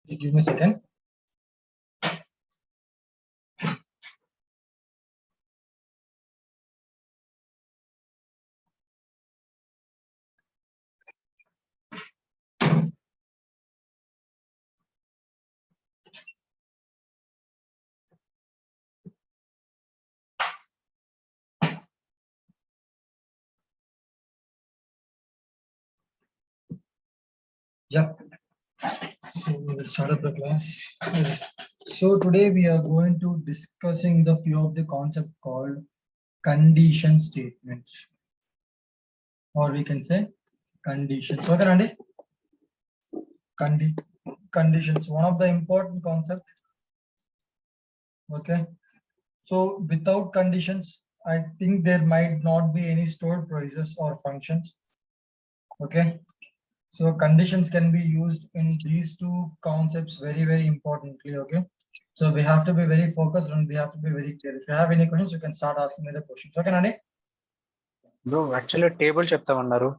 Just give me a second. Yeah. So we'll start up the class. So today we are going to discussing the few of the concept called condition statements, or we can say conditions. Okay, Andy? Conditions, one of the important concept. Okay. So without conditions, I think there might not be any stored prices or functions. Okay. So conditions can be used in these two concepts very, very importantly. Okay. So we have to be very focused and we have to be very clear. If you have any questions, you can start asking me the questions. Okay, Nani? Bro actually table చెప్తామన్నారు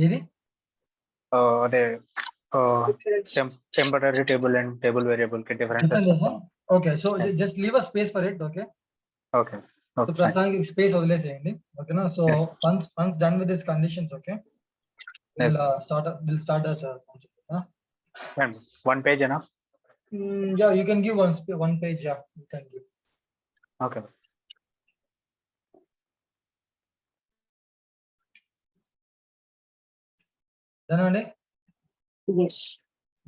Idi? అదే temporary table and table variable కి differences Okay, so just leave a space for it. Okay. Okay So ప్రస్తుతానికి space వదిలేసేయండి. Okay, no? So once done with these conditions, okay, we'll start that concept. Huh? One page enough? Yeah, you can give one page. Yeah, you can give. Okay. Then Andy? Yes.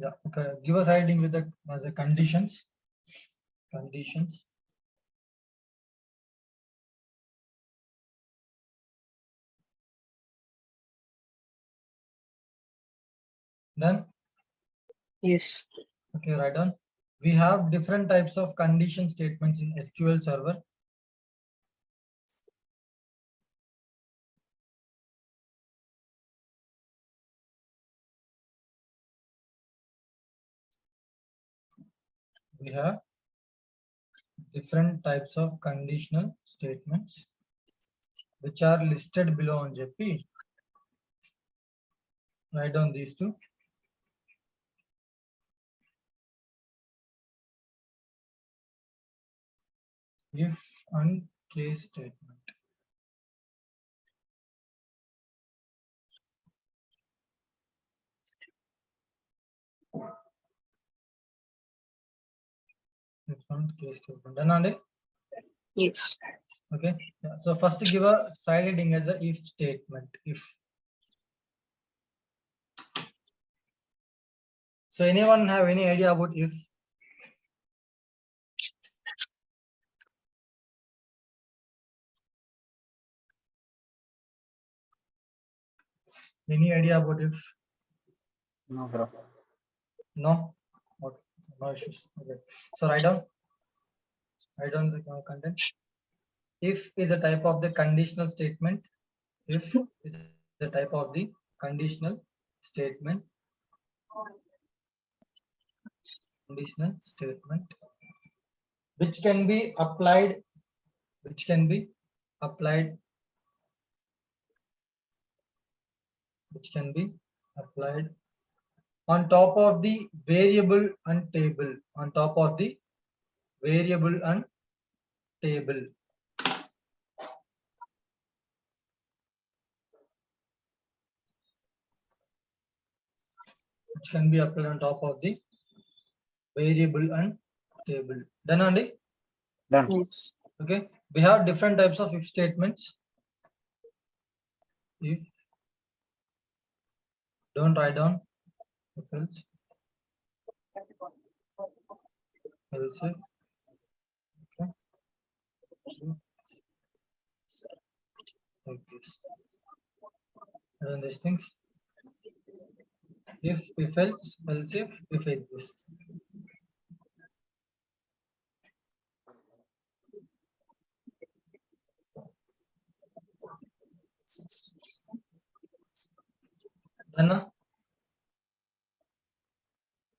Yeah. Okay. Give us heading with the as a conditions. Conditions. Then. Yes. Okay, write down. We have different types of condition statements in SQL Server. We have different types of conditional statements which are listed below on JP. Write down these two. If and case statement. If and case statement. Done, Andy? Yes. Okay. Yeah. So first give a side heading as a if statement. If. So anyone have any idea about if? Any idea about if? No, bro. No? Okay. No issues. Okay. So write down. Write down the content. If is a type of the conditional statement. If is the type of the conditional statement. Conditional statement which can be applied. Which can be applied. Which can be applied on top of the variable and table. On top of the variable and table. Which can be applied on top of the variable and table. Done, Andy? Done. Yes. Okay. We have different types of if statements. If don't write down. Else. Else. Okay. Like this. And these things. If else, else if exists. Done.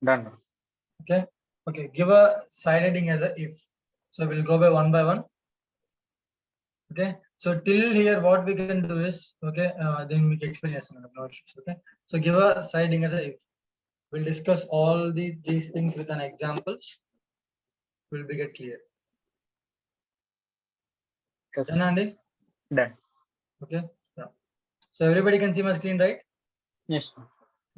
Done. Okay. Okay. Give a side heading as a if. So we'll go by one. Okay. So till here, what we can do is okay. Then we can explain as no issues. Okay. So give a side heading as a if. We'll discuss all these things with an examples. Will be get clear. Yes. Done, Andy? Done. Okay. Yeah. So everybody can see my screen, right? Yes.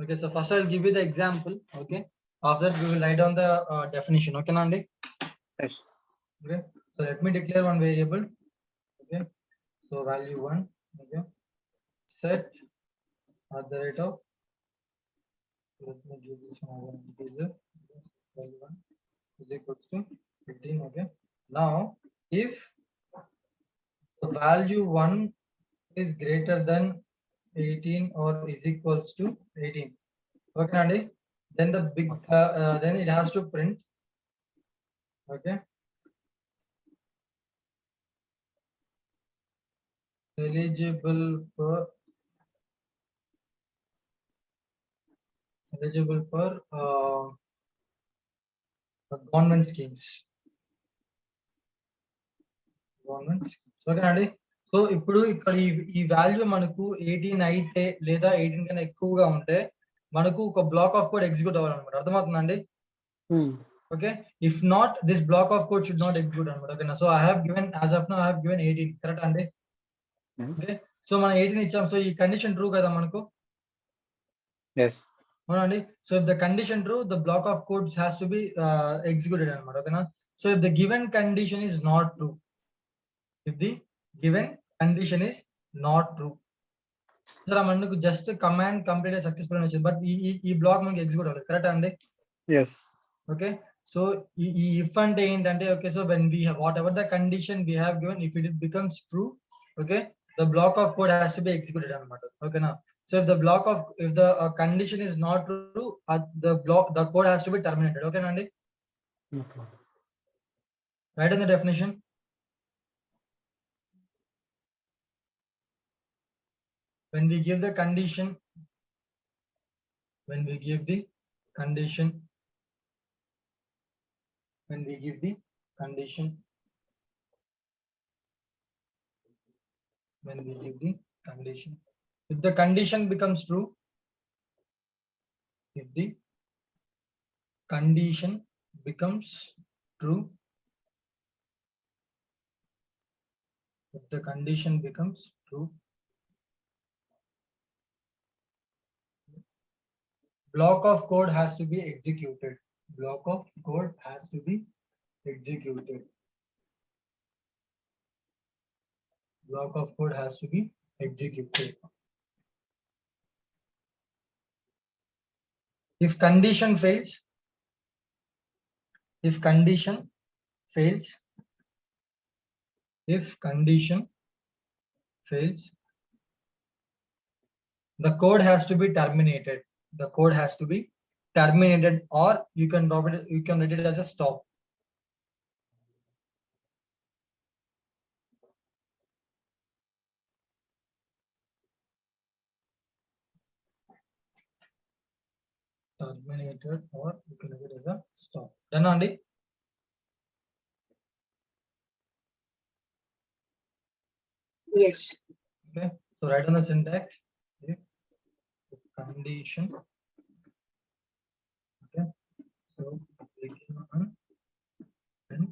Okay. So first I'll give you the example. Okay. After that we will write down the definition. Okay, Andy? Yes. Okay. So let me declare one variable. Okay. So value 1. Okay. Set at the rate of. Let me give this one integer. Value 1 is equals to 15. Okay. Now if the value 1 is greater than 18 or is equals to 18. Okay, Andy? Then the big then it has to print. Okay. Eligible for government schemes. Government schemes. Okay, Andy? So ఇప్పుడు ఇక్కడ ఈ value మనకు 18 అయితే లేదా 18 కన్నా ఎక్కువగా ఉంటే మనకు ఒక బ్లాక్ ఆఫ్ కోడ్ ఎగ్జిక్యూట్ అవ్వాలన్నమాట. అర్థమవుతుందండి? Okay. If not, this block of code should not execute అనమాట. Okay. So I have given, as of now I have given 18. Correct అండి? Yes. Okay. సో మనం 18 ఇచ్చాం. సో ఈ కండిషన్ ట్రూ కదా మనకు? Yes. అవునండి. So if the condition true, the block of code has to be executed అనమాట. ఓకేనా? So if the given condition is not true, if the given condition is not true, sir మనకు just command complete successful అని వచ్చింది, but ఈ black మనకి execute అవ్వలేదు. Correct అండి? Yes. Okay. So if అంటే ఏంటంటే, okay, so when we have whatever the condition we have given, if it becomes true, okay, the block of code has to be executed అనమాట. Okay now, so if the condition is not true, the code has to be terminated. Okay Nandi? Okay. Write in the definition. When we give the condition, when we give the condition, when we give the condition, when we give the condition, if the condition becomes true, if the condition becomes true, if the condition becomes true, block of code has to be executed. Block of code has to be executed. Block of code has to be executed. If condition fails, if condition fails, if condition fails, the code has to be terminated. The code has to be terminated, or you can write it as a stop. Terminated, or you can write it as a stop. Done, Andy? Yes. Okay, so write on the syntax. If condition, okay, so begin on and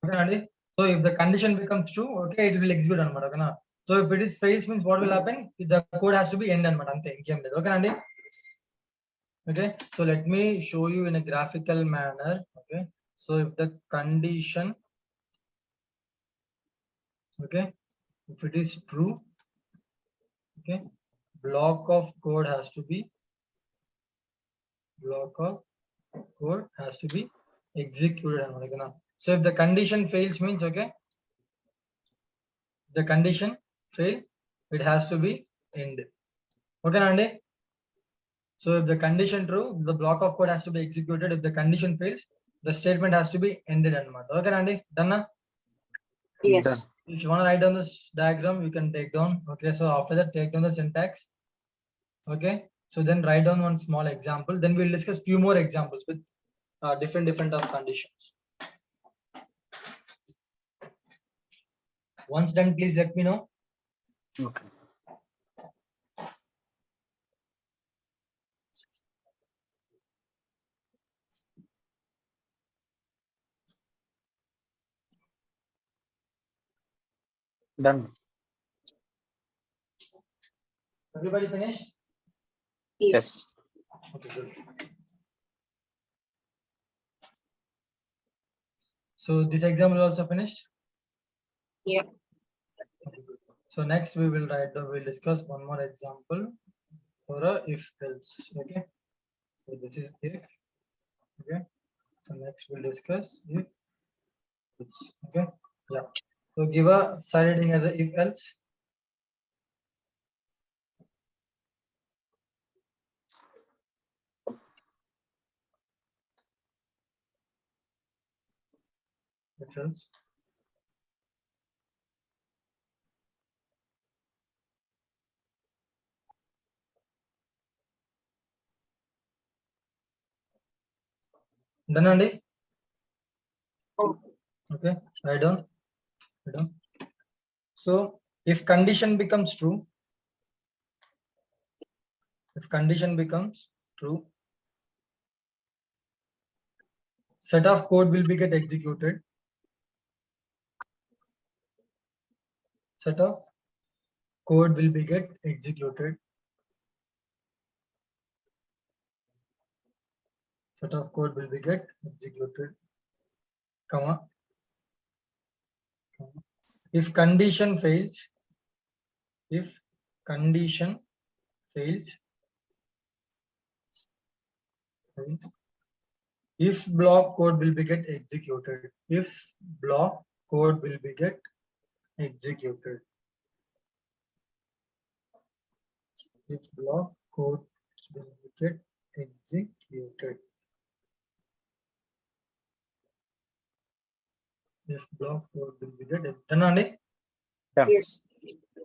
okay, Andy? So if the condition becomes true, okay, it will execute anamata. Okay, na? So if it is fails, means what will happen? The code has to be end anamata. Ante inkem ledhu. Okay, Andy? Okay, so let me show you in a graphical manner. Okay, so if the condition, okay, if it is true, okay, block of code has to be executed. Okay, na? So if the condition fails, means okay, the condition fail, it has to be end. Okay, Andy? So if the condition true, the block of code has to be executed. If the condition fails, the statement has to be ended. Okay, Andy? Done na? Yes. Done. If you want to write down this diagram, you can take down. Okay, so after that, take down the syntax. Okay, so then write down one small example. Then we'll discuss few more examples with different of conditions. Once done, please let me know. Okay. Done. Everybody finished? Yes. Okay, good. So this example also finished? Yeah. Okay, good. So next we will we'll discuss one more example for a if else. Okay. So this is if. Okay. So next we'll discuss if else. Okay. Yeah. So give a side heading as a if else. If else. Done, Andy? Oh, Okay. Write down. Write down. So if condition becomes true, if condition becomes true, set of code will be get executed. Set of code will be get executed. Set of code will be get executed. Comma. If condition fails, if condition fails, if block code will be get executed. If block code will be get executed. If block code will be get executed. If block code will be get done, Andy? Done. yes.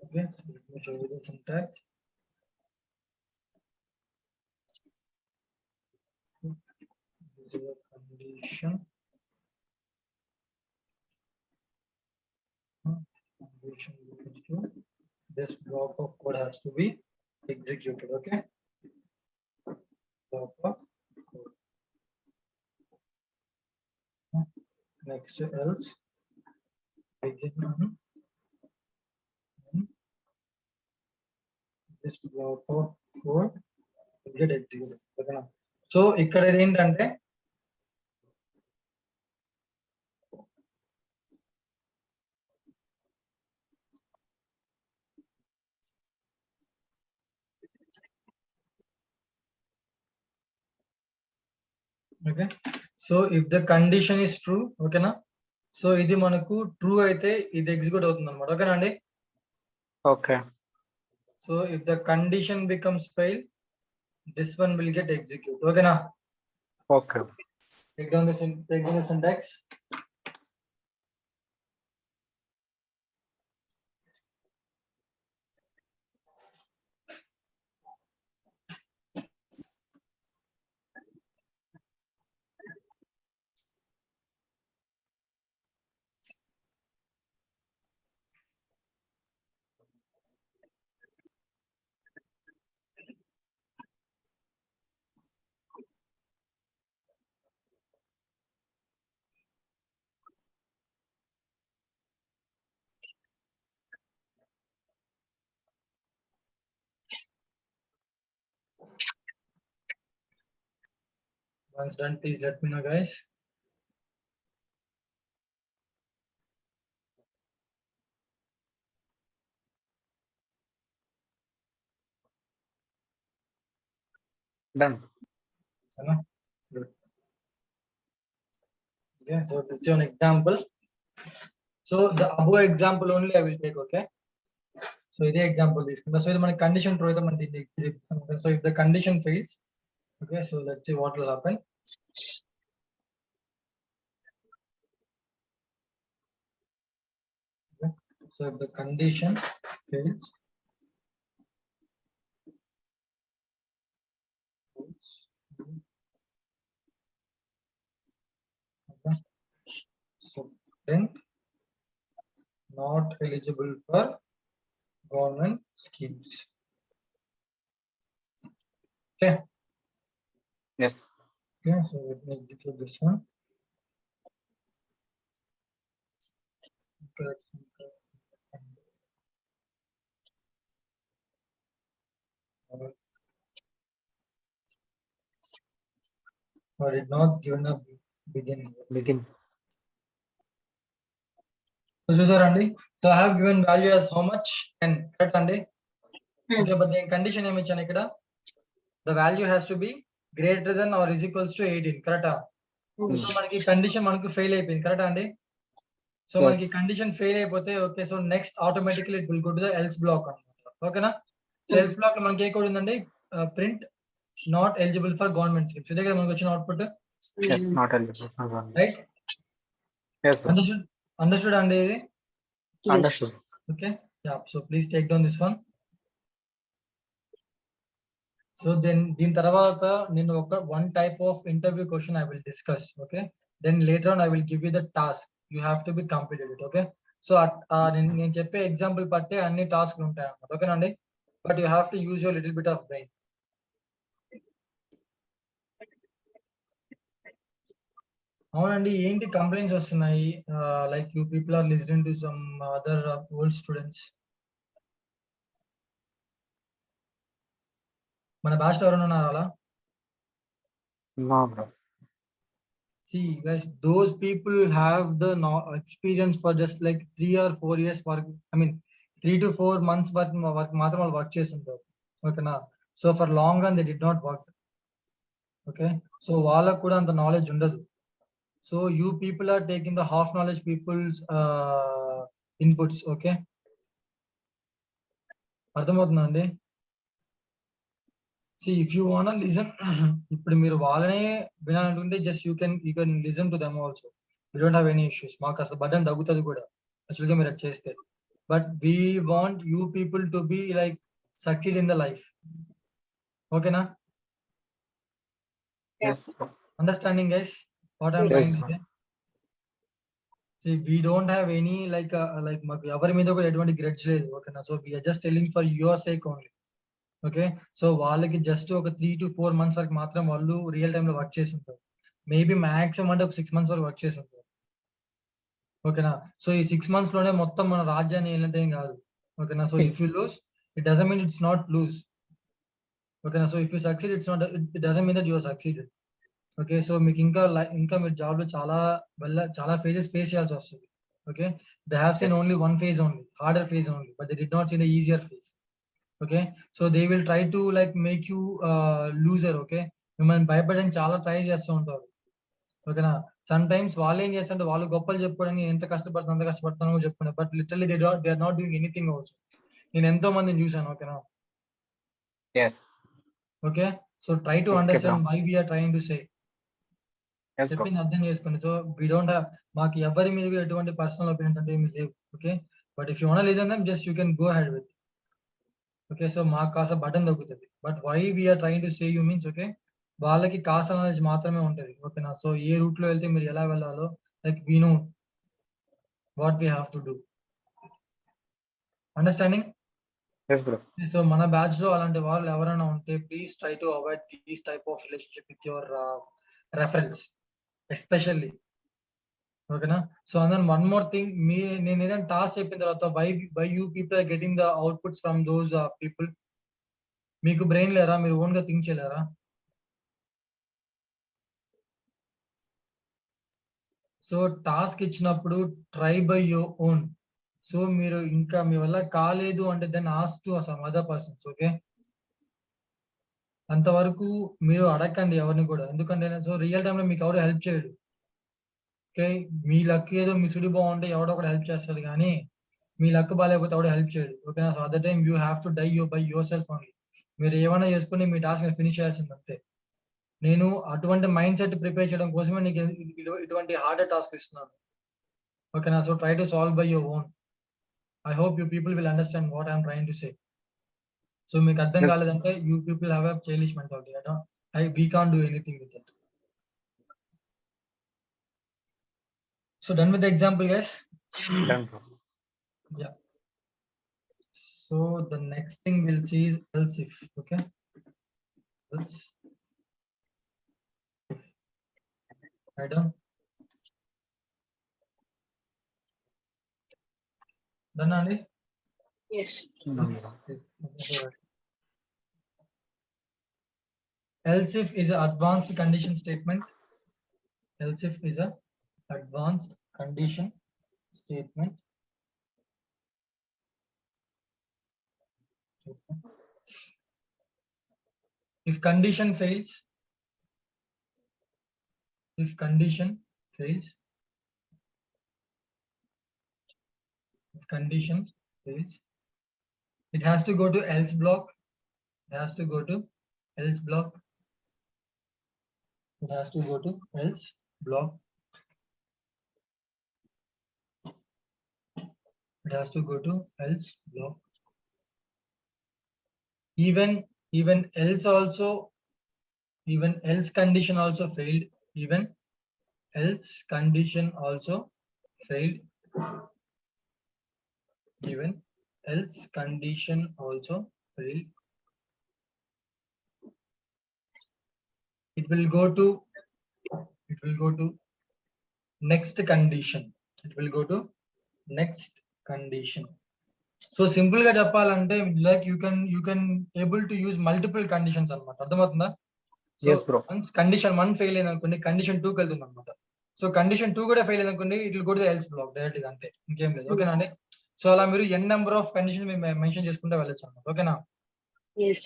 Okay, so let me show you the syntax. This is a condition. Condition equals to this block of code has to be executed. Okay. Block of code. Next else begin on this block of code will get executed. Okay. So ఇక్కడ ఏంటంటే okay so if the condition is true ఓకేనా so ఇది మనకు true అయితే ఇది execute అవుతుంది అనమాట ఓకేనా అండి Okay. So if the condition becomes fail this one will get execute ఓకేనా Okay. take down the syntax. Once done, please let me know, guys. Done. Good. Okay, so this is an example. So the above example only I will take. Okay. So this example is so the condition true. So if the condition fails, okay. So let's see what will happen. Okay. So if the condition fails, okay. So then not eligible for government schemes. Okay. Yes. Okay, so let me execute this one. Correct. Or did not given a begin. Begin. So Andy, so I have given value as how much? 10. Correct, Andy? Okay, but the condition ఏమి ఇచ్చాను ఇక్కడ? The value has to be greater than or is equals to 18. Correct? So మనకి condition మనకు fail అయిపోయింది. Correct అండి? So మనకి condition fail అయిపోతే okay, so next automatically it will go to the else block అన్నమాట. ఓకేనా? సో ఎల్స్ బ్లాక్ లో మనకి ఏ కోడ్ ఉందండి? Print not eligible for government schemes. ఇదే కదా మనకు వచ్చిన output. Yes, not eligible for government. Right? Yes, bro. Understood అండి ఇది? Understood. Okay. Yeah. So please take down this one. So then దీని తర్వాత నేను ఒక one type of interview question I will discuss. Okay. Then later on I will give you the task. You have to be completed it. Okay. So నేను చెప్పే example పట్టే అన్ని టాస్క్లు ఉంటాయి అన్నమాట. ఓకేనండి? But you have to use your little bit of brain. అవునండి, ఏంటి కంప్లైంట్స్ వస్తున్నాయి? Like you people are listening to some other old students. మన బ్యాచ్ ఎవరైనా ఉన్నారా అలా? No, bro. See, guys, those people have the experience for just like 3 or 4 years work. I mean, 3 to 4 months work మాత్రం వాళ్ళు work చేస్తుంటారు. ఓకేనా? So for long run they did not work. Okay, so వాళ్ళకు కూడా అంత knowledge ఉండదు. So you people are taking the half knowledge peoples inputs. Okay, అర్థమవుతుందా అండి? See, if you wanna listen, ఇప్పుడు మీరు వాళ్ళనే వినాలనుకుంటే just you can listen to them also. You don't have any issues. మాకు అసలు బటన్ తగ్గుతుంది కూడా యాక్చువల్గా మీరు అది చేస్తే. But we want you people to be like succeed in the life. ఓకేనా? Yes, bro. Understanding guys what I'm Yes, trying to bro. Say? See, we don't have any like మాకు ఎవరి మీద కూడా ఎటువంటి గ్రెడ్జ్ లేదు. ఓకేనా? So we're just telling for your sake only. Okay, so వాళ్ళకి just ఒక 3 to 4 months వరకు మాత్రం వాళ్ళు రియల్ టైమ్ లో వర్క్ చేసి ఉంటారు. మేబీ మాక్సిమం అంటే ఒక 6 months వరకు వర్క్ చేసి ఉంటారు. ఓకేనా? సో ఈ 6 months లోనే మొత్తం మన రాజ్యాన్ని ఏంటంటే ఏం కాదు. ఓకేనా? So if you lose it doesn't mean it's not lose. ఓకేనా? So if you succeed it's not it doesn't mean that you are succeeded. Okay, so మీకు ఇంకా మీరు జాబ్ లో చాలా ఫేజెస్ ఫేస్ చేయాల్సి వస్తుంది. Okay, they have seen only one phase only, harder phase only, but they did not see the easier phase. Okay, so they will try to like make you loser. Okay, మిమ్మల్ని భయపడని చాలా try చేస్తూ ఉంటారు. ఓకేనా? Some times వాళ్ళు ఏం చేస్తారంటే వాళ్ళు గొప్పలు చెప్పుకోవడానికి ఎంత కష్టపడుతున్నా అంత కష్టపడుతున్నాను చెప్పుకున్నారు. But literally they are not doing anything also. నేను ఎంతో మందిని చూసాను. ఓకేనా? Yes. Okay, so try to Okay, understand bro. Why we're trying to say. Yes, bro. చెప్పింది అర్థం చేసుకోండి. సో వీ డోంట్ హ్యావ్, మాకు ఎవరి మీద కూడా ఎటువంటి పర్సనల్ ఒపీనియన్స్ అంటే ఏమి లేవు. Okay, but if you want listen them just you can go head with. Okay, so మాకు కాస్త బటన్ తగ్గుతుంది. But why we're trying to say you means okay, వాళ్ళకి కాస్త నాలెడ్జ్ మాత్రమే ఉంటుంది. ఓకేనా? సో ఏ రూట్ లో వెళ్తే మీరు ఎలా వెళ్ళాలో like we know what we have to do. Understanding? Yes, bro. So మన బ్యాచ్ లో అలాంటి వాళ్ళు ఎవరైనా ఉంటే please try to avoid these type of relationship with your reference especially. ఓకేనా? So and then one more thing, నేను ఏదైనా task చెప్పిన తర్వాత why you people are getting the outputs from those people. మీకు బ్రెయిన్ లేరా? మీరు ఓన్ గా think చేయలేరా? సో టాస్క్ ఇచ్చినప్పుడు try by your own. So మీరు ఇంకా మీ వల్ల కాలేదు అంటే then ask to some other persons. Okay, అంతవరకు మీరు అడగండి ఎవరిని కూడా. ఎందుకంటే సో రియల్ టైమ్ లో మీకు ఎవరు హెల్ప్ చేయడు. ఓకే, మీ లక్ ఏదో మీ సుడి బాగుంటే ఎవడో ఒకటి హెల్ప్ చేస్తాడు, కానీ మీ లక్ బాగాలేకపోతే ఎవడో హెల్ప్ చేయడు. ఓకేనా? So other time you have to die by your self only. మీరు ఏమైనా చేసుకుని మీ టాస్క్ మీరు ఫినిష్ చేయాల్సింది అంతే. నేను అటువంటి మైండ్ సెట్ ప్రిపేర్ చేయడం కోసమే నీకు ఇటువంటి హార్డర్ టాస్క్ ఇస్తున్నాను. ఓకేనా? So try to solve by your own. I hope you people will understand what I'm trying to say. So మీకు అర్థం Yes. కాలేదంటే you people have a childish mentality. We can't do anything with it. So done with the example, guys. Done, bro. Yeah. So the next thing we'll see is else if. Okay. Else. Adam. Done, Andy? Yes. Okay, so else if is an advanced condition statement. Else if is a advanced condition statement. If condition fails, if condition fails, if condition fails, it has to go to else block. It has to go to else block. It has to go to else block. It has to go to else block. Even else also, even else condition also failed. Even else condition also failed. Even else condition also failed. It will go to next condition. It will go to next condition. So simple గా చెప్పాలంటే like you can able to use multiple conditions అన్నమాట. అర్థమవుతుందా? So Yes, bro. Once condition 1 fail అయింది అనుకోండి condition 2 కి వెళ్తుంది అనమాట. So condition 2 కూడా ఫెయిల్ అయింది అనుకోండి it will go to the else black direct గా అంతే, ఇంకేం లేదు. ఓకేనా అండి? సో అలా మీరు n number of condition mention చేసుకుంటే వెళ్ళొచ్చు అన్నమాట. ఓకేనా? Yes.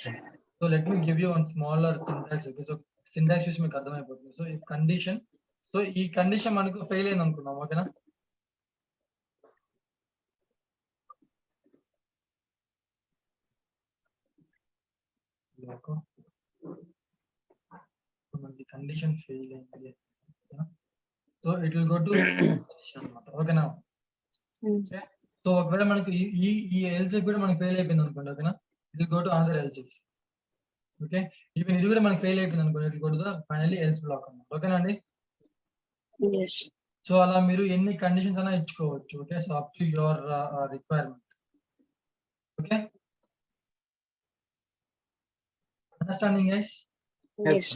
So let me give you one smaller syntax. Okay, so syntax చూసి మీకు అర్థమైపోతుంది. సో ఈ కండిషన్, సో ఈ కండిషన్ మనకు ఫెయిల్ అయింది అనుకున్నాం. ఓకేనా? మనకి కండిషన్ ఫెయిల్ అయింది. So it will go to condition అన్నమాట. ఓకేనా? సో ఒకవేళ మనకి ఈ ఎల్జిఫ్ కూడా మనకి ఫెయిల్ అయిపోయింది అనుకోండి. ఓకేనా? It will go to another elif. Okay, even ఇది కూడా మనకి ఫెయిల్ అయిపోయింది అనుకోండి, it will go to the finally else block అన్నమాట. ఓకేనా అండి? Yes. సో అలా మీరు ఎన్ని కండిషన్స్ అయినా ఇచ్చుకోవచ్చు. Okay, so up to your requirement. Okay, understanding guys? Yes.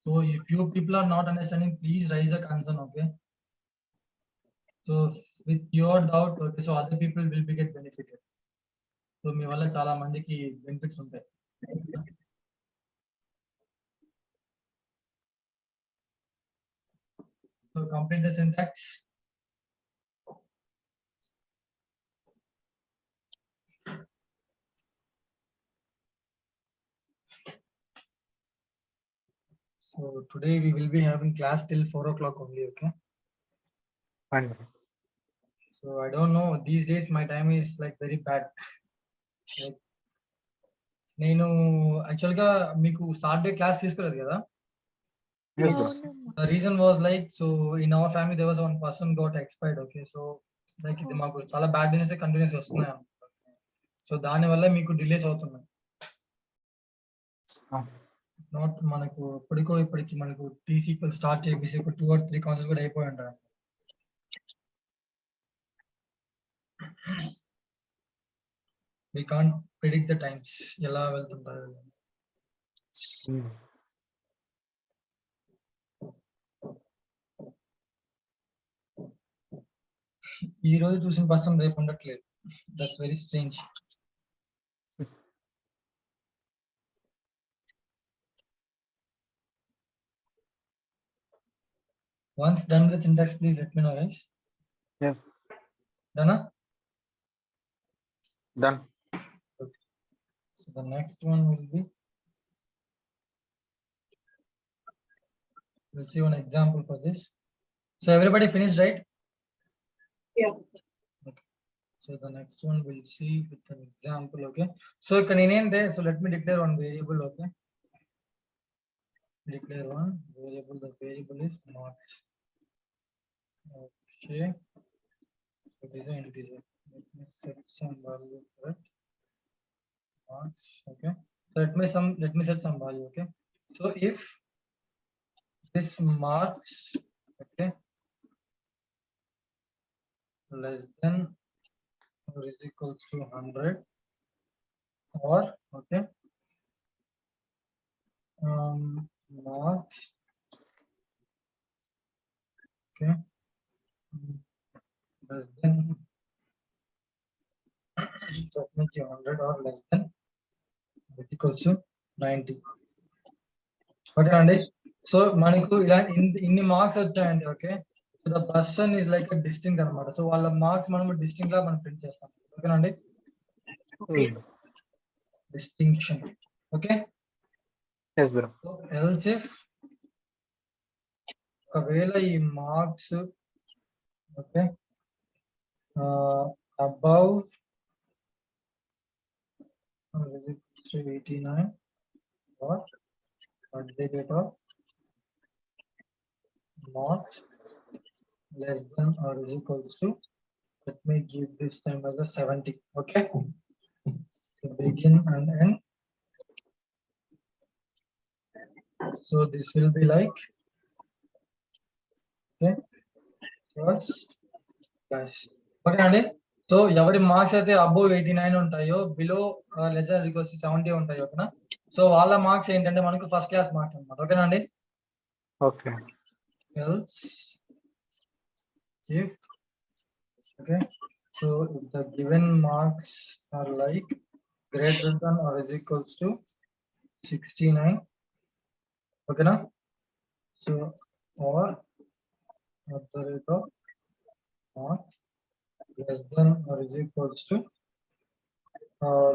So if you people are not understanding, please raise a concern. Okay, so with your doubt, okay, so other people will be get benefited. So మీ వల్ల చాలా మందికి benefits ఉంటాయి. So complete the syntax. So today we will be having class till 4 o'clock only. Okay, Fine, bro. so I don't know, these days my time is like very bad. Like, నేను actual గా మీకు Saturday class తీసుకోలేదు కదా. Yes, bro. The reason was like, so in our family there was one person got expired. Okay, so like ఇది మాకు చాలా bad news continuous వస్తున్నాయి. So దాని వల్ల మీకు డిలేస్ అవుతున్నాయి. నాట్ మనకు ఇప్పటికి మనకు టీ సీక్వెల్ స్టార్ట్ చేసి 2 or 3 కాన్సెప్ట్స్ కూడా అయిపోయి ఉంటాయి. We can't predict the times ఎలా వెళ్తుంటారు. ఈ రోజు చూసిన పర్సన్ రేపు ఉండట్లేదు. That's very strange. Once done with syntax, please let me know, guys. Yes. Done? Done. Okay. So the next one will be, we'll see one example for this. So everybody finished, right? Yeah. Okay. So the next one we'll see with an example. Okay. So can in end there, so let me declare one variable. Okay. Declare one variable. The variable is not. Okay. So it is an integer. Let me set some value for it. Marks. Okay. So let me set some value. Okay. So if this marks, okay, less than or is equals to 100, or okay, marks, okay, less than definitely 100 or less than is equals to 90. Okay అండి. So మనకు ఇలా ఇన్ని marks వచ్చాయండి. Okay, so the person is like distinct అనమాట. So వాళ్ళ marks మనం distinct లా మనం print చేస్తాం. ఓకేనండి, Okay. Distinction. Okay, Yes, bro. So else if ఒకవేళ ఈ marks okay above 89 or at the rate of marks less than or is equals to, let me give this time as a 70. Okay, so begin and end. So this will be like, okay, first class. Okay అండి. So ఎవరి marks అయితే above 89 ఉంటాయో below less than equals to 70 ఉంటాయో, ఓకేనా. So వాళ్ళ marks ఏంటంటే మనకు first class marks అన్నమాట. ఓకేనా అండి. Okay. Else if, okay, so if the given marks are like greater than or is equals to 69, okay na, so or at the rate of marks less than or is equals to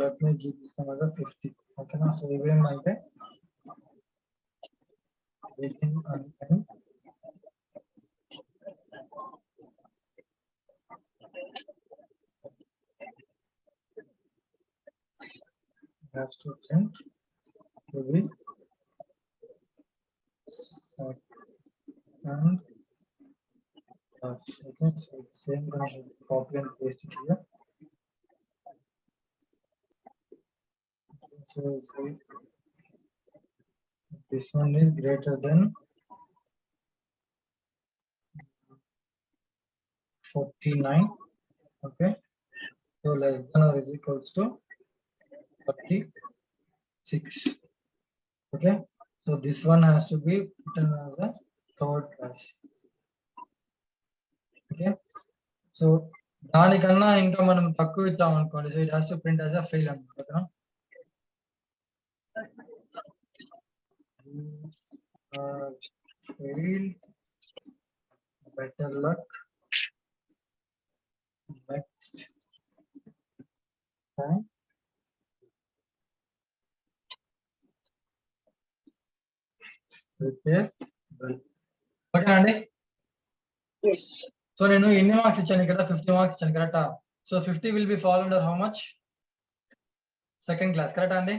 let me give this another 50. Okay na, so even like that begin and end. Has to print to be and okay, so same condition, copy and paste it here. So this one is greater than 49. Okay, so less than or is equals to 36. Okay, so this one has to be put as a third class. Okay, so దానికన్నా ఇంకా మనం తక్కువ ఇద్దాం అనుకోండి, so it has to print as a fail అన్నమాట. ఓకేనా, failed, better luck next time. Prepare well. ఓకేనా అండి. Yes. సో నేను ఎన్ని మార్క్స్ ఇచ్చాను ఇక్కడ? 50 మార్క్స్ ఇచ్చాను, కరెక్టా? So 50 will be fall under how much? Second class, కరెక్టా అండి?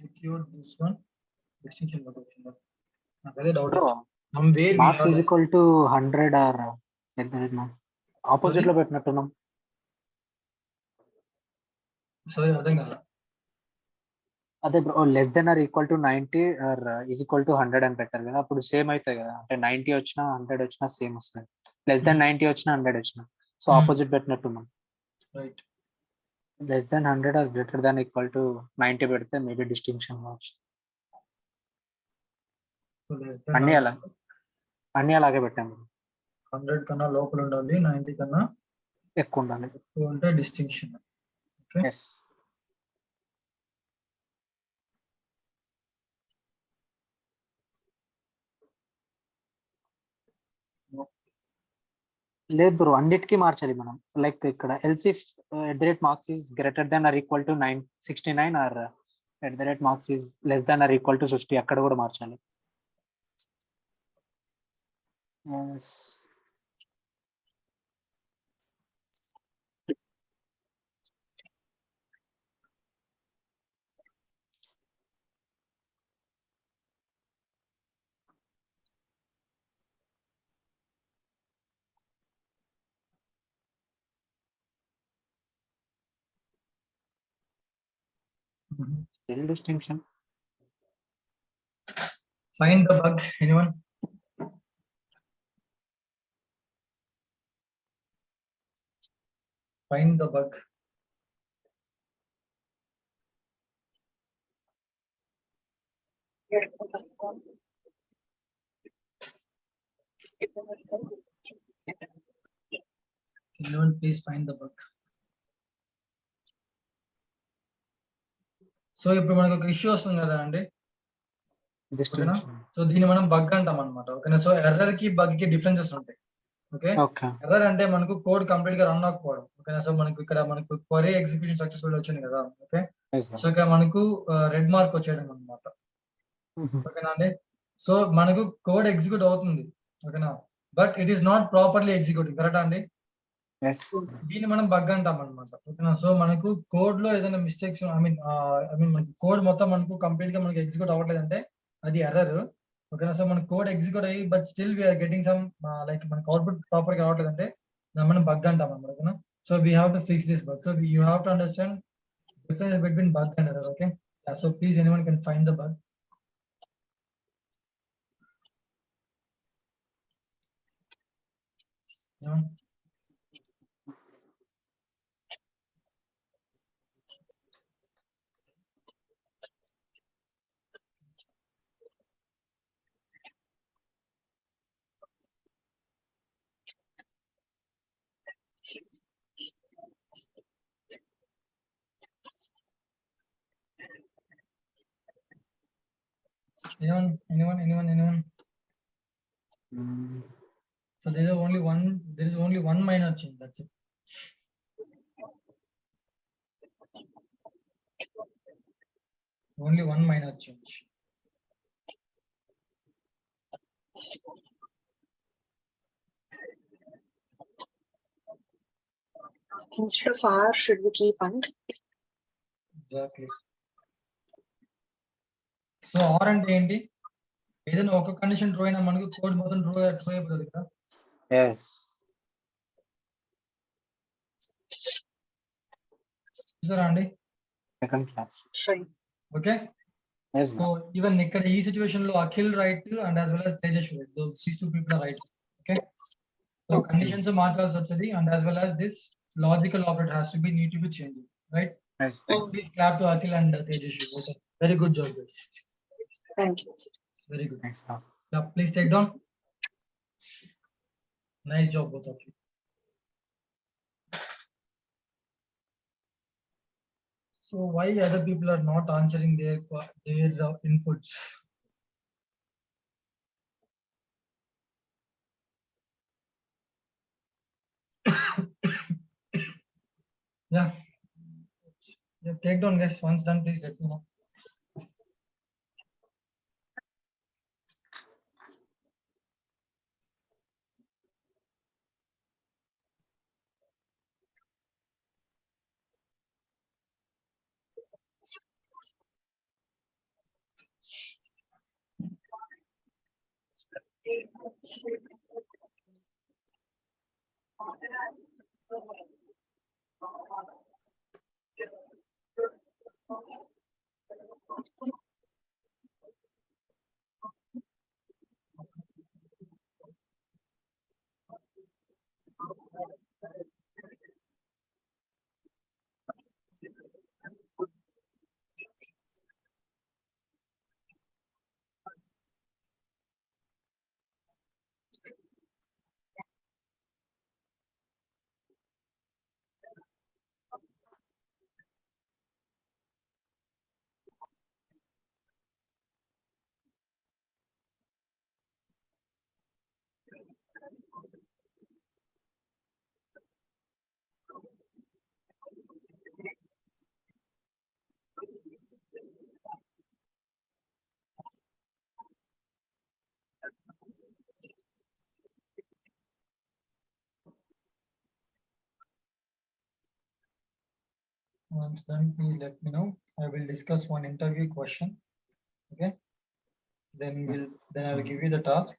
Execute this one. Distinction అదే doubt. Marks is equal to 100 or like that, no? Opposite లో పెట్టినట్టున్నాం. సారీ, అర్థం కాదు. అదే bro, less than or equal to 90 or is equal to 100 అని పెట్టారు కదా, అప్పుడు సేమ్ అవుతాయి కదా. అంటే 90 వచ్చినా 100 వచ్చినా సేమ్ వస్తుంది. లెస్ దెన్ 90 వచ్చినా 100 వచ్చినా, సో ఆపోజిట్ పెట్టినట్టున్నాం. Right, less than 100 or greater than equal to 90 పెడితే మేబీ డిస్టింక్షన్ కావచ్చు. అన్ని అలాగే పెట్టాము. 100 కన్నా లోపల ఉండాలి, 90 కన్నా ఎక్కువ ఉండాలి, ఎక్కువ ఉంటే డిస్టింక్షన్. Okay, yes. లేదు బ్రో, అన్నిటికీ మార్చాలి మనం. లైక్ ఇక్కడ elif at the rate marks is greater than or equal to 69 or at the rate marks is less than or equal to 60, అక్కడ కూడా మార్చాలి. Still distinction. Find the bug, anyone? find the bug. Anyone please find the bug. So ఇప్పుడు మనకు ఒక issue వస్తుంది కదా అండి, ఓకేనా? సో దీన్ని మనం బగ్ అంటాం అనమాట, ఓకేనా? సో ఎర్రర్ కి బగ్ కి డిఫరెన్సెస్ ఉంటాయి. ఓకే, ఎర్రర్ అంటే మనకు కోడ్ కంప్లీట్ గా రన్ అవ్వకపోవడం, ఓకేనా? సో మనకు ఇక్కడ మనకు క్వరీ ఎగ్జిక్యూషన్ సక్సెస్ఫుల్ వచ్చింది కదా, ఓకే? సో ఇక్కడ మనకు రెడ్ మార్క్ వచ్చేయడం అనమాట, ఓకేనా అండి? సో మనకు కోడ్ ఎగ్జిక్యూట్ అవుతుంది, ఓకేనా? But it is not properly executing, కరెక్టా అండి? దీన్ని మనం బగ్ అంటాం అనమాట, ఓకేనా? సో మనకు కోడ్ లో ఏదైనా మిస్టేక్స్, ఐ మీన్ మనకి కోడ్ మొత్తం మనకు కంప్లీట్ గా మనకి ఎగ్జిక్యూట్ అవ్వట్లేదు అంటే అది ఎర్రర్, ఓకేనా? సో మన కోడ్ ఎగ్జిక్యూట్ అయ్యి but still we're getting some like మనకి అవుట్పుట్ ప్రాపర్ గా రావట్లేదు అంటే దాన్ని మనం బగ్ అంటాం అనమాట, ఓకేనా? So we have to fix this bug. So you have to understand difference between bug and error, okay? So please anyone can find the bug. Anyone? So there is only one minor change, that's it. Only one minor change. Instead of R, should we keep and? Exactly. So R అంటే ఏంటి? ఏదైనా ఒక condition true అయినా మనకు code మొత్తం true అయిపోతుంది కదా. చూసారా అండి? ఓకే, సో ఈవెన్ ఇక్కడ ఈ సిచ్యువేషన్ లో Akhil right and as well as Tejas right, these two people are right. Okay, so conditions మార్చాల్సి వస్తుంది and as well as this logical operator has to be need to be changed, right? Please clap to Akhil and Tejas. Okay, very good job guys. Thank you. Very good. Thanks. Yeah, please take down. Nice job both of you. So why other people are not answering their inputs? Yeah, take down guys. Once done, please let me know. Once done, please let me know. I will discuss one interview question. Okay, then I will give you the task.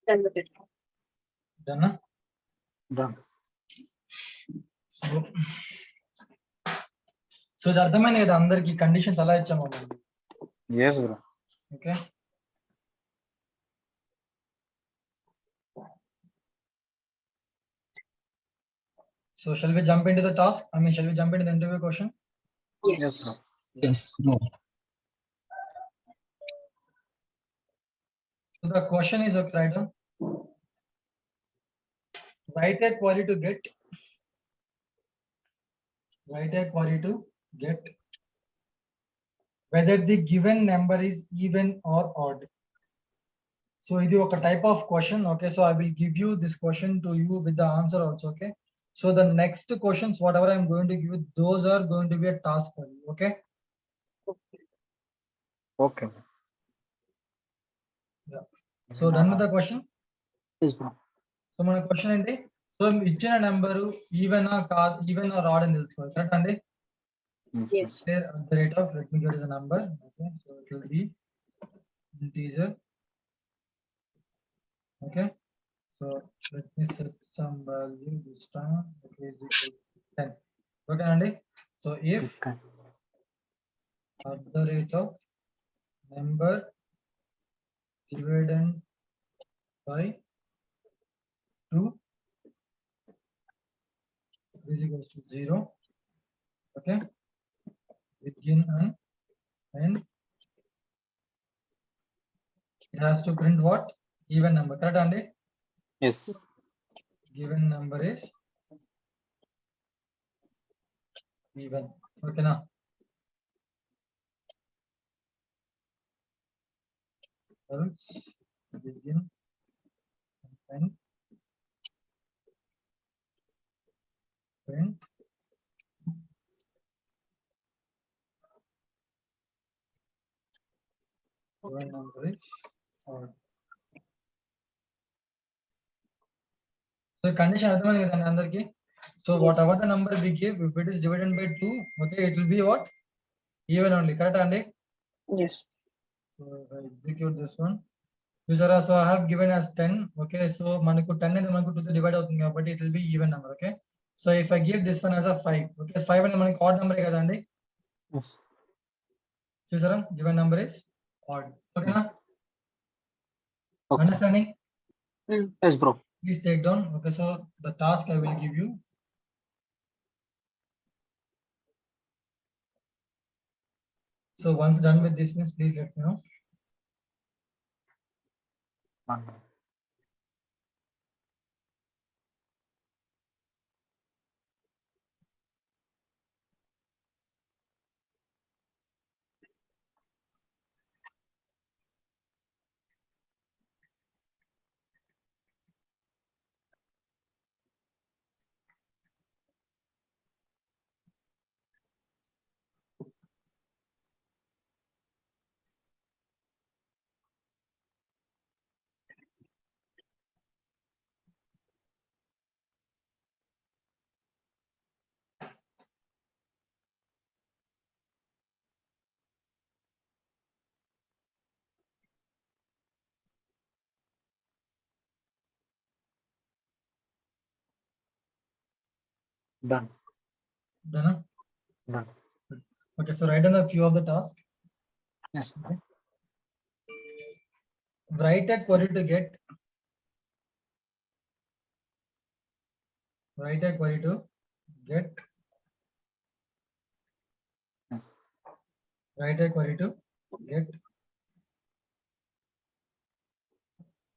Done with it. Done. Done. So ఇది అర్థమైంది కదా అందరికి conditions అలా ఇచ్చాము Yes, bro. Okay So shall we jump into the task? Shall we jump into the interview question? Yes. Yes, bro. Yes, no. So the question is, okay, write down. Write a query to get. Write a query to get whether the given number is even or odd. So ఇది ఒక type of question. Okay, so I will give you this question to you with the answer also. Okay. So the next questions, whatever I'm going to give you, those are going to be a task for you. Okay. Okay. Yeah. So done with the question. Yes, bro. So మన question ఏంటి so ఇచ్చిన number even కాదు even are add అని తెలుసుకోవాలి correct అండి Yes. at the rate of let me get the number. Okay, so it will be integer. Okay, so let me set some value this time. Okay, is equal to 10. Okay అండి so if Okay. at the rate of number divided by 2 is equals to 0. Okay, begin and end. It has to print what? Even number. Correct అండి Yes. given number is even. Okay now else begin and print given number is odd. So condition అర్థమైంది కదండి అందరికి so Yes. whatever the number we give if it is divided by 2 okay it will be what even only correct అండి Yes. so if I execute this one Vijara, so I have given as 10 okay so మనకు 10 అనేది మనకు 2 తో divide అవుతుంది కాబట్టి it will be even number okay so if I give this one as a 5 okay 5 అనేది మనకి odd number కదండి Yes. చూసారా given number is odd okay na Okay. understanding Yes, bro. please take down okay so the task I will give you so once done with this means please let me know One. Done. done Done. okay so write down a few of the tasks Yes. okay. Write a query to get write a query to get Yes. write a query to get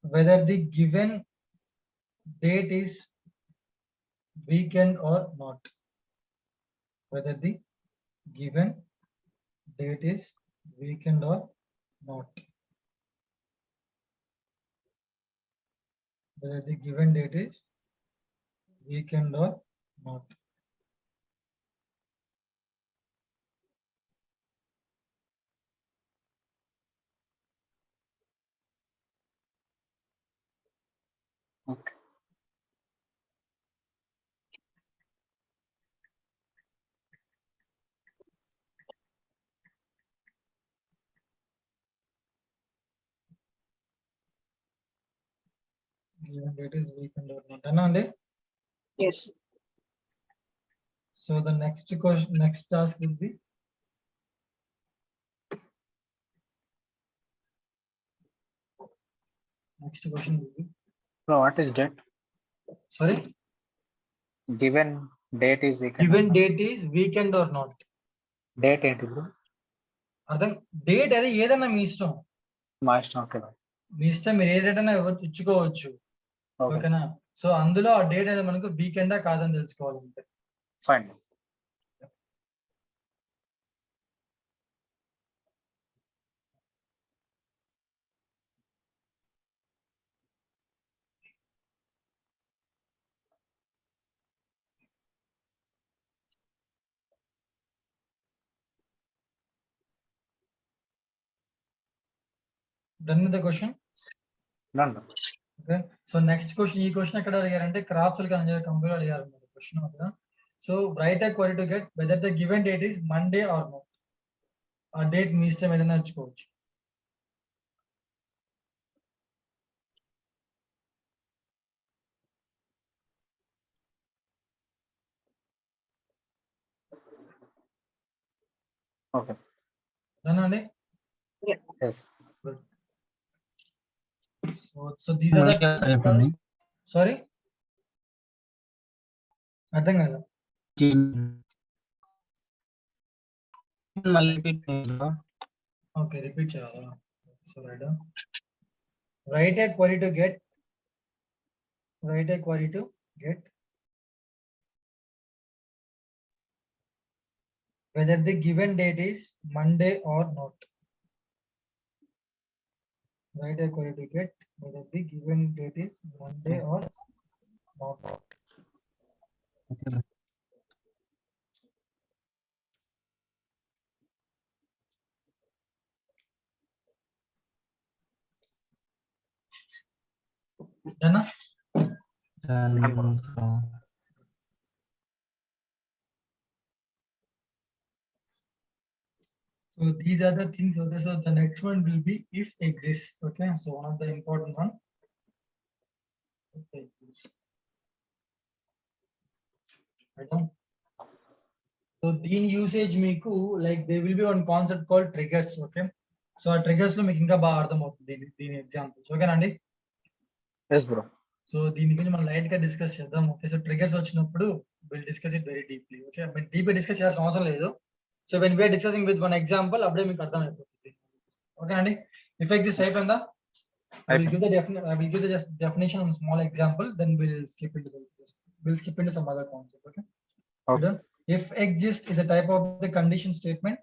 whether the given date is weekend or not whether the given date is weekend or not whether the given date is weekend or not Okay. given date is weekend or not. Anandi? Yes. So the next question, next task will be next question will be So what is date? sorry, Given date is weekend. given date is weekend or not. Date ఏంటి bro? అర్థం date అది ఏదన్నా మీ ఇష్టం, మా ఇష్టం. Okay మీ ఇష్టం, మీరు ఏ date అయినా ఇచ్చుకోవచ్చు. ఓకే ఓకేనా? సో అందులో ఆ డేట్ అనేది మనకు వీకెండా కాదని తెలుసుకోవాలంటే. Fine. Done with the question? Done. Okay. So next question, ఈ క్వశ్చన్ ఎక్కడ అడిగారంటే క్రాఫ్ట్స్ కంపెనీలో అడిగారు క్వశ్చన్. ఓకేనా? So right a query to get whether the given date is Monday or not. ఆ డేట్ మీ ఇష్టం ఏదైనా ఇచ్చుకోవచ్చు. ఓకే. Done అండి? Yes. Good. So these are the sorry, అర్థం కదా? Okay, repeat చేయాలా? So write a query to get whether the given date is Monday or not. Write a query to get whether the given date is Monday or not. Done? So these are the things. Okay, so the next one will be if exists. Okay, so one of the important one. If exists. Right on. So దీని usage మీకు like they will be one concept called triggers. Okay, so ఆ triggers లో మీకు ఇంకా బాగా అర్థమవుతుంది దీని examples. ఓకేనండి? Yes bro. సో దీని గురించి మనం లైట్ గా డిస్కస్ చేద్దాం. ఓకే, సో ట్రిగర్స్ వచ్చినప్పుడు will discuss it very deeply. Okay, deep discuss చేయాల్సిన అవసరం లేదు. So when we're discussing with one example అప్పుడే మీకు అర్థమైపోతుంది. ఓకేనండి? ఇఫ్ ఎగ్జిస్ట్ అయిపోయిందా? I will give the definition on small example, then we'll skip into some other concept. Okay. Okay. If exist is a type of the condition statement.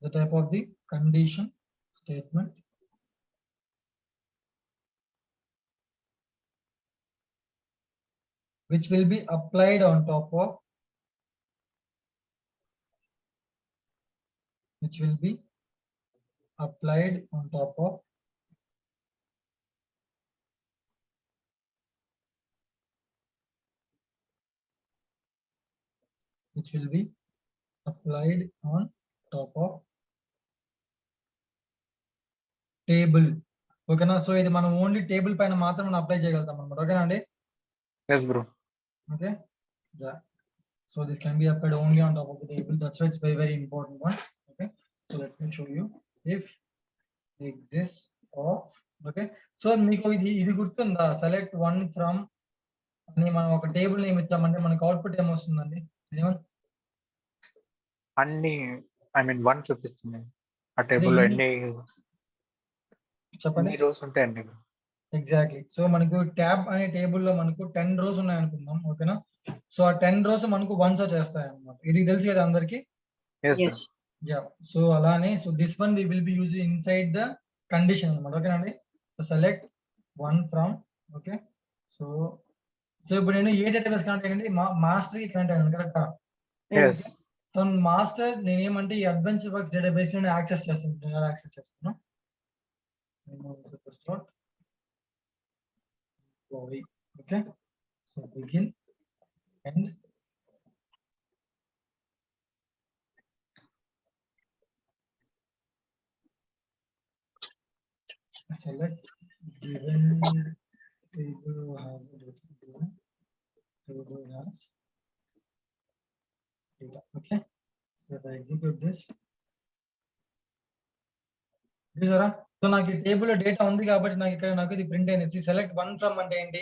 The type of the condition statement which will be applied on top of which will be applied on top of which will be applied on top of table. ఓకేనా? So ఇది మనం only table పైన మాత్రం మనం apply చేయగలుగుతాం అన్నమాట. ఓకేనా అండి? Yes bro. Okay. Yeah. So this can be applied only on top of the table. That's why it's very, very important one. Okay. So let me show you. If exists of, okay. So మీకు ఇది గుర్తుందా? Select one from అని మనం ఒక table name ఇచ్చామంటే మనకి output ఏమొస్తుందండి? అన్ని I mean 1 చూపిస్తుంది ఆ టేబుల్ లో. ఎన్ని చెప్పండి. రోస్ ఉంటాయండి? ఎగ్జాక్ట్లీ. సో మనకు ట్యాబ్ అనే టేబుల్ లో మనకు 10 రోస్ ఉన్నాయి అనుకుందాం. ఓకేనా? సో ఆ 10 రోస్ మనకు వన్స్ చేస్తాయి అన్నమాట. ఇది తెలుసు కదా అందరికి? Yes. యా. సో అలానే so this one we will be using inside the condition అన్నమాట. ఓకేనండి? So select one from. Okay, so ఇప్పుడు నేను ఏ డేటాబేస్ కనెక్ట్ అయ్యండి? మాస్టర్ కి కనెక్ట్ అయ్యాను, కరెక్టా? Yes. సో మాస్టర్ నేనేమంటే ఈ అడ్వెంచర్ వర్క్స్ డేటాబేస్ నేను యాక్సెస్ చేస్తాను. Okay, so begin and select given table has a data, given table has data. Okay, so if I execute this, చూసారా? So నాకు ఈ టేబుల్ లో డేటా ఉంది కాబట్టి నాకు ఇక్కడ నాకు ఇది ప్రింట్ అయింది. సెలెక్ట్ వన్ ఫ్రమ్ అంటే ఏంటి?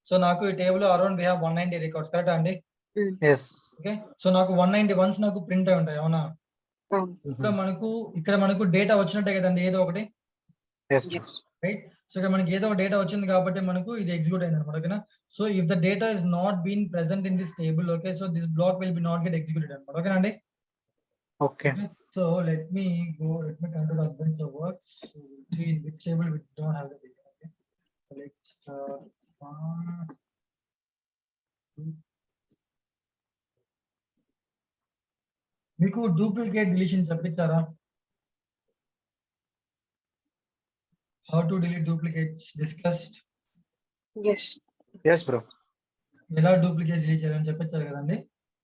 సో నాకు ఈ table around we have 190 records, correct అండి? yes ఓకే, సో నాకు 190 వన్స్ నాకు ప్రింట్ అయి ఉంటాయి, అవునా? ఇక్కడ మనకు డేటా వచ్చినట్టే కదండి, ఏదో ఒకటి, yes రైట్? సో ఇక్కడ మనకి ఏదో ఒక డేటా వచ్చింది కాబట్టి మనకు ఇది ఎగ్జిక్యూట్ అయింది అనమాట, ఓకేనా? So if the data is not been present in this table, okay, so this block will be not get executed అనమాట, ఓకేనా అండి? okay So let me come to the bunch of works. So we'll see in which table we don't have the data. Okay. So let's start from మీకు duplicate deletion చెప్తారా? How to delete duplicates discussed. yes bro ఎలా duplicates delete చేయాలని చెప్తారు కదండి?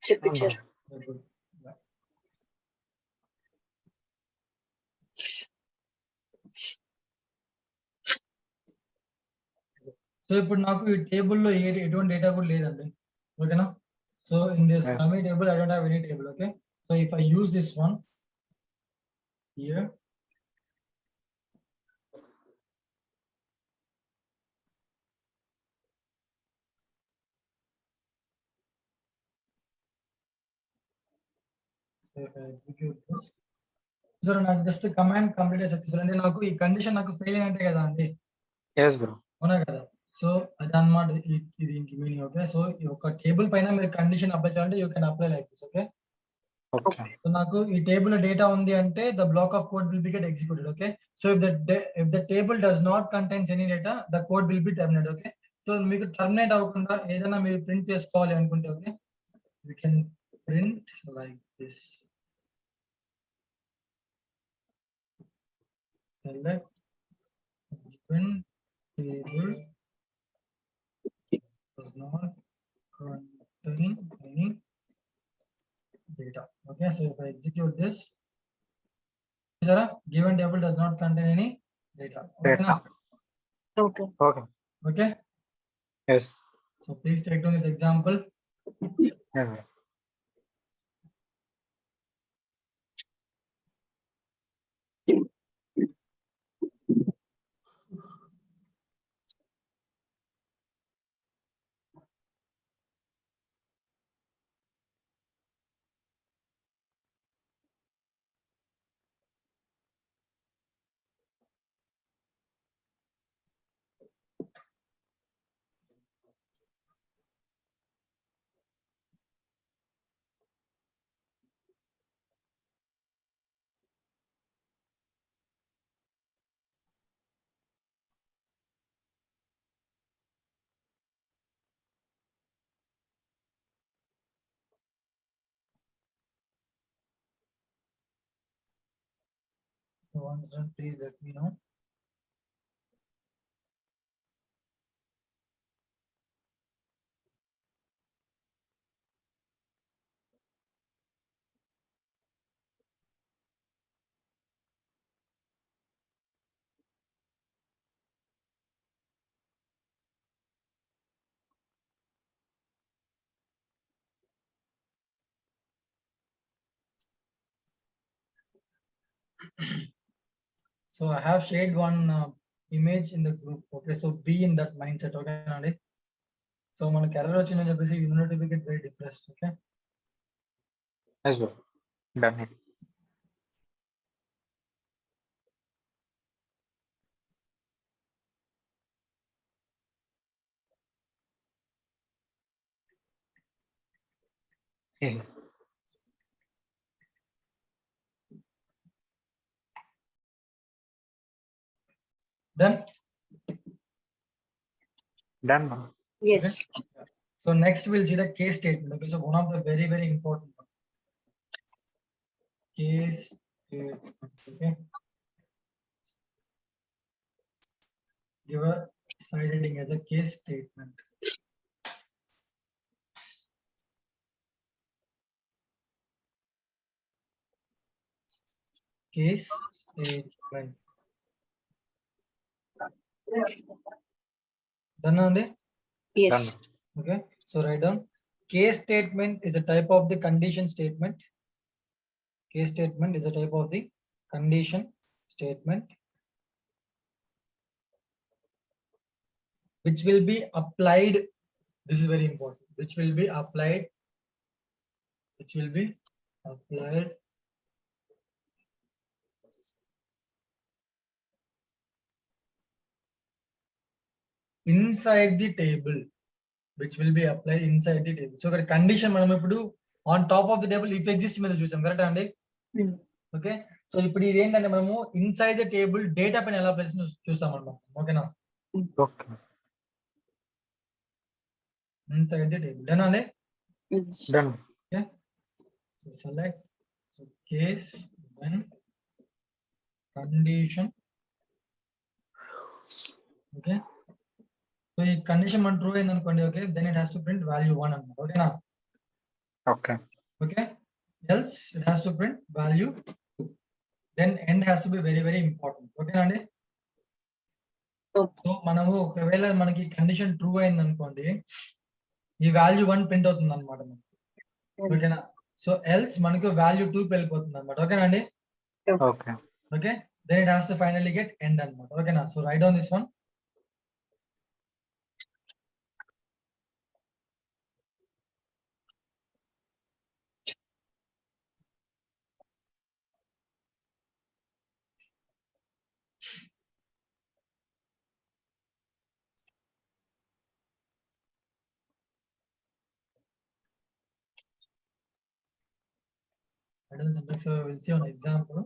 చెప్పించారు. So ఇప్పుడు నాకు ఈ టేబుల్లో ఎటువంటి డేటా కూడా లేదండి, ఓకేనా? So in this Yes. dummy table I don't have any table, okay? So if I use this one here, so if I execute this, so నాకు జస్ట్ కమాండ్ కంప్లీట్ సక్సెస్ఫుల్ అంటే నాకు ఈ కండిషన్ నాకు fail అయినట్టే కదా అండి, yes bro అవునా కదా? సో అదన్నమాట దీనికి మీనింగ్, ఓకే? సో ఈ ఒక టేబుల్ పైన మీరు కండిషన్ అప్లై చేయాలంటే you can apply like this, okay? okay so నాకు ఈ టేబుల్ లో డేటా ఉంది అంటే the black of code will be get executed, okay? So if the table does not contains any data the code will be terminate, okay? So మీకు terminate అవ్వకుండా ఏదైనా మీరు print చేసుకోవాలి అనుకుంటే, okay, you can print like this, select given table does not contain any data, okay? So if I execute this, given table does not contain any data, okay? Data. Okay. okay Okay, yes so please take down this example. yes bro. So once done, please let me know. So I have shared one image in the group, okay? So be in that mindset, okay, Nandi? So మనకి error వచ్చిందని చెప్పేసి you need to get very depressed, okay? yes bro done it yeah. Then done bro. Yes. so next we'll see the case statement, okay? So one of the very very important one. Case statement, okay? Give a side heading as a case statement. Case statement. Done only. Yes. Okay, so write down case statement is a type of the condition statement. Case statement is a type of the condition statement which will be applied. This is very important. Which will be applied. Which will be applied inside the table. Which will be applied inside the table. So ఇక్కడ condition మనం ఇప్పుడు on top of the table if exist మీద చూసాం correct అండి. Okay, so ఇప్పుడు ఇది ఏంటంటే మనము ఇన్సైడ్ ద టేబుల్ డేటా పైన ఎలా ప్లేస్ చూసాం అన్నమాట. ఓకేనా, okay inside the table done అండి. Yes. Done. Okay, so select case then condition. Okay, so ఈ కండిషన్ మన ట్రూ అయింది అనుకోండి. Okay, then it has to print value 1 అన్నమాట. ఓకేనా, okay okay, else it has to print value 2. Then end has to be very very important. ఓకేనా అండి. Okay. So మనము ఒకవేళ మనకి కండిషన్ ట్రూ అయింది అనుకోండి, ఈ వాల్యూ 1 ప్రింట్ అవుతుంది అనమాట. ఓకేనా, సో ఎల్స్ మనకు వాల్యూ 2 వెళ్ళిపోతుంది అనమాట. ఓకేనా అండి. Okay okay, then it has to finally get end అనమాట. ఓకేనా, so write down this one. So we'll see an example.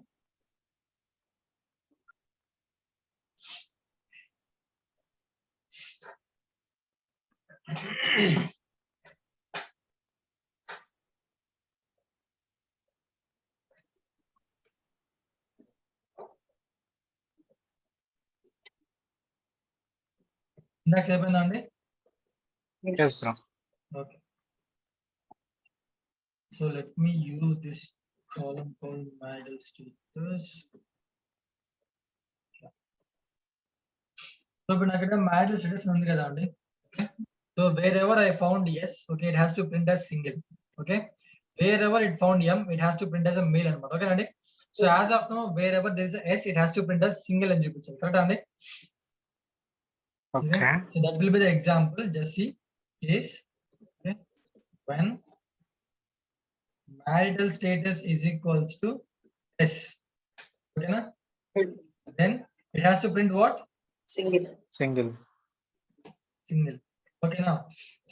ఇందాక అయిపోయిందా అండి. yes bro. Okay, so let me use this column called marital status. So ఇప్పుడు నాకు ఇక్కడ marital status ఉంది కదా అండి. Okay, so wherever I found yes, okay, it has to print as single. Okay, wherever it found m, it has to print as a male అన్నమాట. Okay అండి. So as of now wherever there is a s, it has to print as single అని చూపించాలి. Correct అండి. Okay So that will be the example. Just see case, okay, when marital status is equals to s. Okay na? Then it has to print what? Single. Single. Single. Okay na?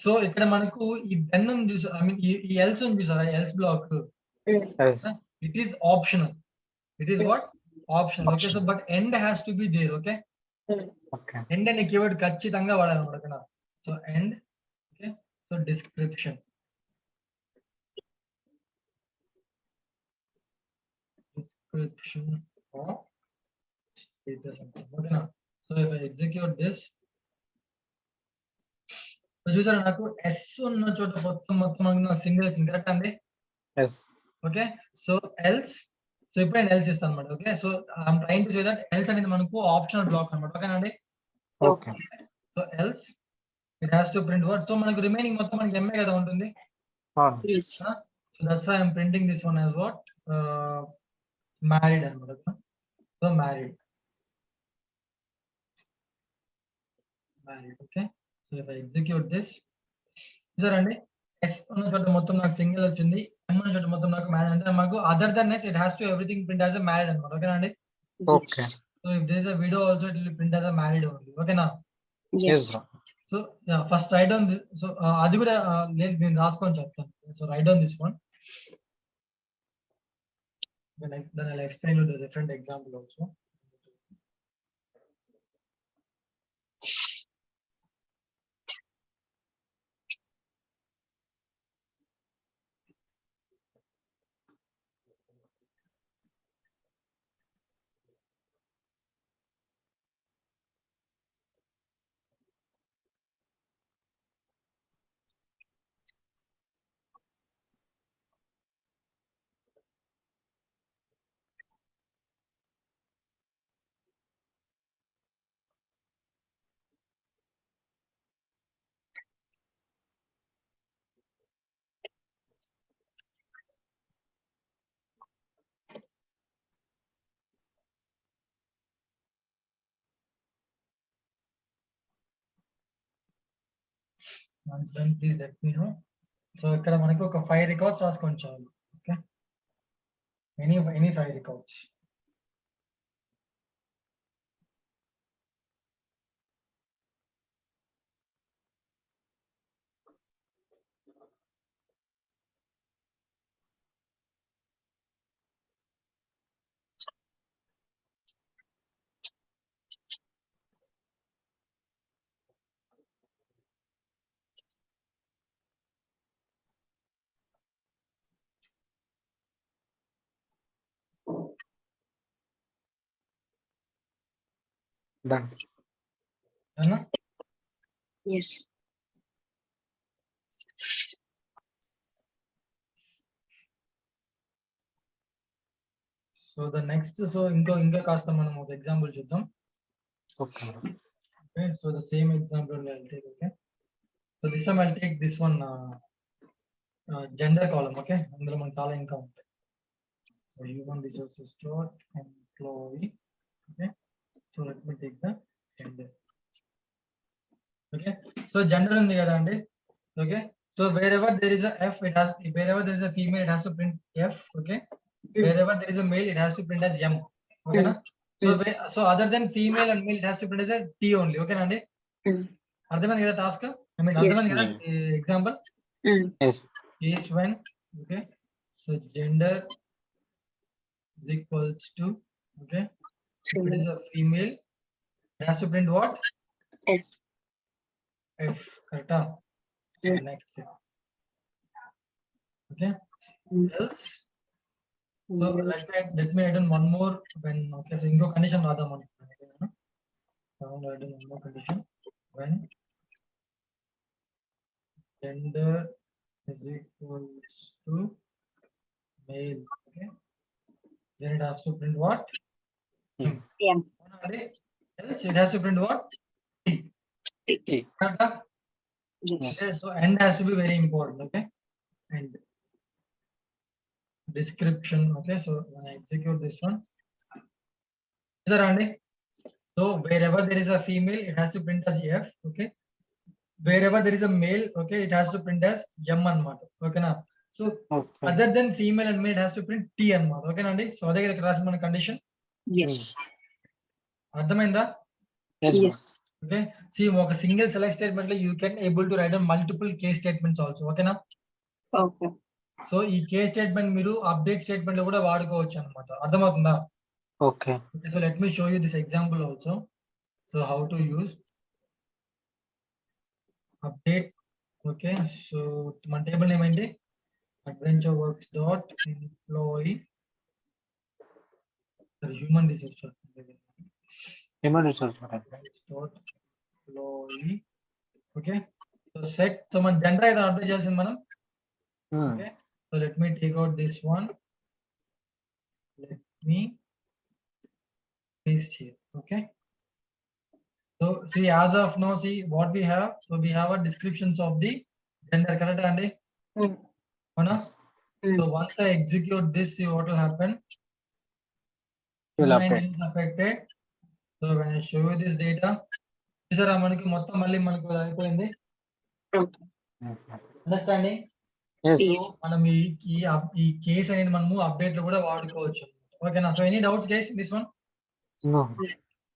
So ఇక్కడ మనకు ఈ then ఉంది చూసా, I mean ఈ else ఉంది చూసారా, else block. It is optional. It is what? Optional. Okay, so but end has to be there. Okay, okay end అనే keyword ఖచ్చితంగా వాడాలన్నమాట. ఓకేనా, so end. Okay, so description. Description of status. Okay na? So if I execute this, చూసారా నాకు yes ఉన్న చోట మొత్తం single వచ్చింది. Correct అండి. Yes okay, so else, so ఇప్పుడు నేను ఎల్స్ ఇస్తాను అనమాట. Okay, so I'm trying to say that else అనేది మనకు ఆప్షనల్ బ్లాక్ అనమాట. ఓకేనండి. Okay so else it has to print word. So మనకు రిమైనింగ్ మొత్తం మనకి ఎంఏ కదా ఉంటుంది. Yes. So that's why I'm printing this one as what, married అనమాట. So married. Okay, so if I execute this, చూసారండి S ఉన్న చోట మొత్తం నాకు సింగిల్ వచ్చింది, ఎం ఉన్న చోట మొత్తం నాకు మ్యారీడ్. అంటే మాకు other then yes it has to everything print as a married అనమాట. ఓకేనా అండి. Okay so if there is a video also it will print as a married only. ఓకేనా. Yes. Yes bro. So first write down. So అది కూడా లేదు, నేను రాసుకొని చెప్తాను. So write down this one, then I'll explain you the different example also. Once done, please let me know. So ఇక్కడ మనకు ఒక 5 రికార్డ్స్ రాసుకొని చాలు. Okay, any 5 records. Done. అవునా? Yes. So the next, so ఇంకా కాస్త మనం ఒక ఎగ్జాంపుల్ చూద్దాం. Okay. Okay, so the same example I'll take. Okay, so this time I'll take this one, gender column. Okay, అందులో మనకు చాలా ఇంకా ఉంటాయి. So human resources dot employee. Okay, so let me take the gender. Okay, so gender ఉంది కదా అండి. Okay, so wherever there is a F, wherever there is a female, it has to print F. Okay, wherever there is a male, it has to print as M. Okay na? So other than female and male, it has to print as a T only. Okay na అండి? అర్థమైంది కదా task? I mean, అర్థమైంది కదా example? Yes. Case when, okay, so gender is equals to, okay, if it is a female, it has to print what? F. F, correct? So next, okay, else. So let me add in one more when, okay, so ఇంకో condition రాద్దాం అనుకుంటున్నాను. I want to add in one more condition when gender is equals to male. Okay, then it has to print what? M. Else it has to print what? T. Correct? Yes. Okay, so end has to be very important. Okay, and description. Okay, so when I execute this one, sir, Andy. So wherever there is a female, it has to print as F. Okay, wherever there is a male, okay, it has to print as M anamata. Okay na? So Okay. other than female and male, it has to print T anamata. Okay na Andy? So అదే ఇక్కడ రాసిన మన condition. Yes. అర్థమైందా? Yes. Okay, see ఒక single select statement లో you can able to right multiple case statements also. ఓకేనా? Okay. So ఈ case statement మీరు అప్డేట్ స్టేట్మెంట్ లో కూడా వాడుకోవచ్చు అన్నమాట. అర్థమవుతుందా? Okay. Okay, so let me show you this example also. So how to use update. Okay, so మన table name ఏంటి? adventureworks dot employee, human resource Human resource. dot employee. Okay, so set, so మన gender అయితే update చేయాల్సింది మనం. Okay, so let me take out this one. Let me paste here. Okay, so see, as of now, see what we have. So we have a descriptions of the gender, correct Andy? Yes. So once I execute this, see what will happen. Will Human update. is affected. So when I show you this data, చూసారా మనకి మొత్తం మళ్ళీ మనకు అయిపోయింది. Understanding? Yes. So మనం ఈ case అనేది మనము అప్డేట్ లో కూడా వాడుకోవచ్చు. ఓకేనా? So any doubts guys in this one? No.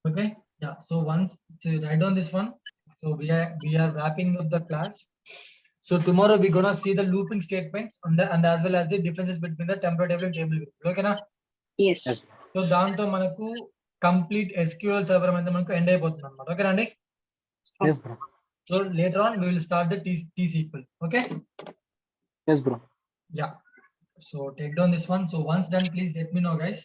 Okay, yeah, so once to write down this one, so we are wrapping up the class. So tomorrow we're gonna see the looping statements and as well as the differences between the temporary table and table view. Okay na? Yes. So దాంతో మనకు complete SQL server అనేది మనకు end అయిపోతుంది అన్నమాట. Okay అండి? Yes, bro. So later on we will start the T-SQL. Okay? Yes, bro. Yeah. So take down this one. So once done, please let me know, guys.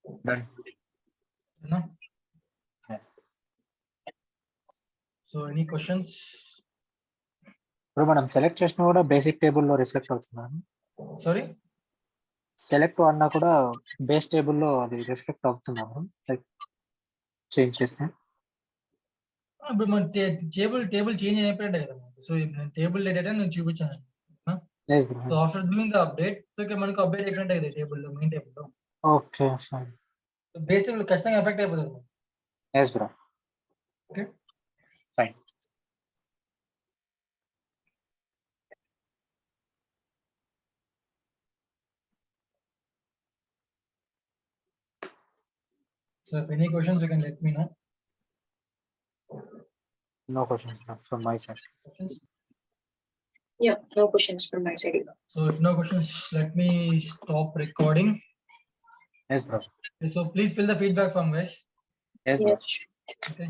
Done. No? Yeah. So any questions? ఇప్పుడు మనం select చేసినా కూడా basic టేబుల్లో reflect అవుతుందా? Sorry? Select అన్నా కూడా base టేబుల్లో అది రిఫ్లెక్ట్ అవుతుందా లైక్ చేంజ్ చేస్తే? ఇప్పుడు మన టేబుల్ చేంజ్ అయిపోయింది కదా. సో ఇప్పుడు టేబుల్ డేటా నేను చూపించాను. Yes, so bro. After doing the update, so ఇక్కడ మనకు అప్డేట్ అయిపోయింది కదా టేబుల్లో, మెయిన్ టేబుల్లో. Okay, fine. So base table ఖచ్చితంగా ఎఫెక్ట్ అయిపోతుంది. Yes, bro. Okay. Fine. So if any questions, you can let me know. No questions from my side. Questions? Yeah, no questions from my side either. So if no questions, let me stop recording. Yes, bro. Okay, so please fill the feedback form, guys. Yes, bro. Yes. Okay.